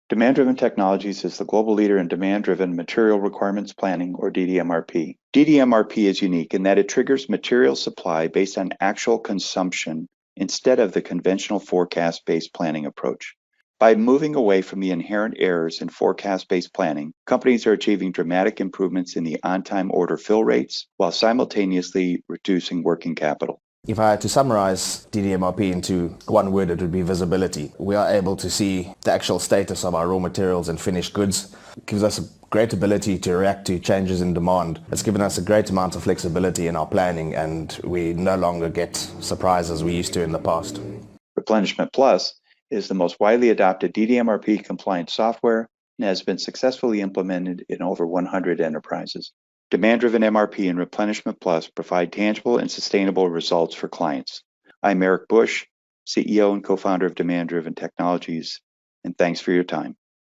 Demand-Driven Technologies is the global leader in demand-driven material requirements planning, or DDMRP. DDMRP is unique in that it triggers material supply based on actual consumption instead of the conventional forecast-based planning approach. By moving away from the inherent errors in forecast-based planning, companies are achieving dramatic improvements in the on-time order fill rates while simultaneously reducing working capital. If I had to summarize DDMRP into one word, it would be visibility. We are able to see the actual status of our raw materials and finished goods. It gives us a great ability to react to changes in demand. It's given us a great amount of flexibility in our planning, and we no longer get surprises we used to in the past. Replenishment Plus is the most widely adopted DDMRP compliant software and has been successfully implemented in over 100 enterprises. Demand-Driven MRP and Replenishment Plus provide tangible and sustainable results for clients. I'm Eric Bush, CEO and co-founder of Demand-Driven Technologies, and thanks for your time.